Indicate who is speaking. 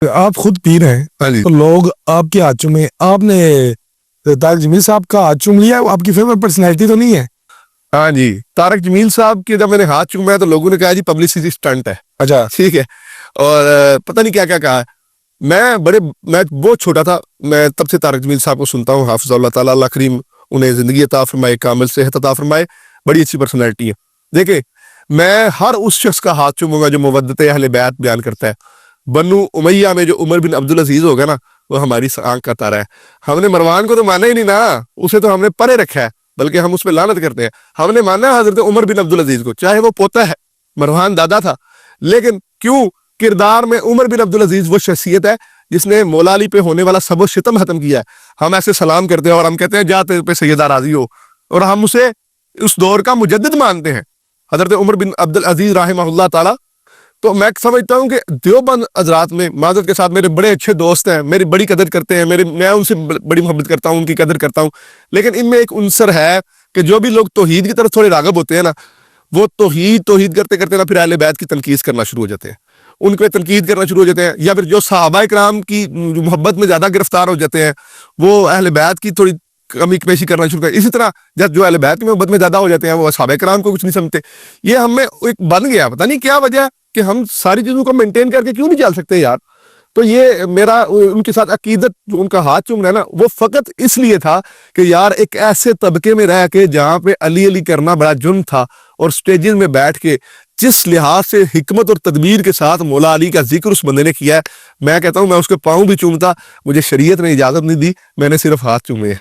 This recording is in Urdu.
Speaker 1: آپ خود پیر ہیں
Speaker 2: ہاں جی
Speaker 1: تو لوگ آپ کے ہاتھ چومے، آپ نے طارق جمیل صاحب کا ہاتھ چوم لیا، وہ آپ کی فیوریٹ پرسنالٹی تو نہیں ہے؟
Speaker 2: ہاں جی، طارق جمیل صاحب کے جب میں نے ہاتھ چوما تو لوگوں نے کہا جی پبلسٹی اسٹنٹ ہے،
Speaker 1: اچھا
Speaker 2: ٹھیک ہے، اور پتہ نہیں کیا کیا کہا. میں بہت چھوٹا تھا، میں تب سے طارق جمیل صاحب کو سنتا ہوں، حافظ اللہ تعالیٰ، اللہ کریم انہیں زندگی عطا فرمائے، کامل صحت عطا فرمائے، بڑی اچھی پرسنالٹی ہے. دیکھیں میں ہر اس شخص کا ہاتھ چوموں گا جو مودت اہل بیت بیان کرتا ہے. بنو امیہ میں جو عمر بن عبدالعزیز ہوگا نا، وہ ہماری آنکھ کا تارا ہے. ہم نے مروان کو تو مانا ہی نہیں نا، اسے تو ہم نے پرے رکھا ہے، بلکہ ہم اس پہ لعنت کرتے ہیں. ہم نے مانا حضرت عمر بن عبدالعزیز کو، چاہے وہ پوتا ہے، مروان دادا تھا، لیکن کیوں کردار میں عمر بن عبدالعزیز وہ شخصیت ہے جس نے مولا علی پہ ہونے والا سب و شتم ختم کیا ہے. ہم ایسے سلام کرتے ہیں اور ہم کہتے ہیں جا تیرے پہ سیدہ راضی ہو، اور ہم اسے اس دور کا مجدد مانتے ہیں، حضرت عمر بن عبدالعزیز رحمہ اللہ تعالی. تو میں سمجھتا ہوں کہ دیوبند حضرات میں معذرت کے ساتھ میرے بڑے اچھے دوست ہیں، میری بڑی قدر کرتے ہیں، میں ان سے بڑی محبت کرتا ہوں، ان کی قدر کرتا ہوں، لیکن ان میں ایک عنصر ہے کہ جو بھی لوگ توحید کی طرف تھوڑے راغب ہوتے ہیں نا، وہ توحید کرتے کرتے نا پھر اہل بیت کی تنقید کرنا شروع ہو جاتے ہیں، ان پہ تنقید کرنا شروع ہو جاتے ہیں، یا پھر جو صحابہ کرام کی محبت میں زیادہ گرفتار ہو جاتے ہیں وہ اہل بیت کی تھوڑی کمی پیشی کرنا شروع کرتے ہیں. اسی طرح جب جو اہل بیت کی محبت میں زیادہ ہو جاتے ہیں وہ صحابہ کرام کو کچھ نہیں سمجھتے. یہ ہم میں ایک بن گیا، پتہ نہیں کیا وجہ کہ ہم ساری چیزوں کو مینٹین کر کے کیوں نہیں چل سکتے یار. تو یہ میرا ان کے ساتھ عقیدت، جو ان کا ہاتھ چومنا ہے نا، وہ فقط اس لیے تھا کہ یار ایک ایسے طبقے میں رہ کے جہاں پہ علی علی کرنا بڑا جرم تھا، اور سٹیجز میں بیٹھ کے جس لحاظ سے حکمت اور تدبیر کے ساتھ مولا علی کا ذکر اس بندے نے کیا ہے، میں کہتا ہوں میں اس کے پاؤں بھی چومتا، مجھے شریعت نے اجازت نہیں دی، میں نے صرف ہاتھ چومے ہیں.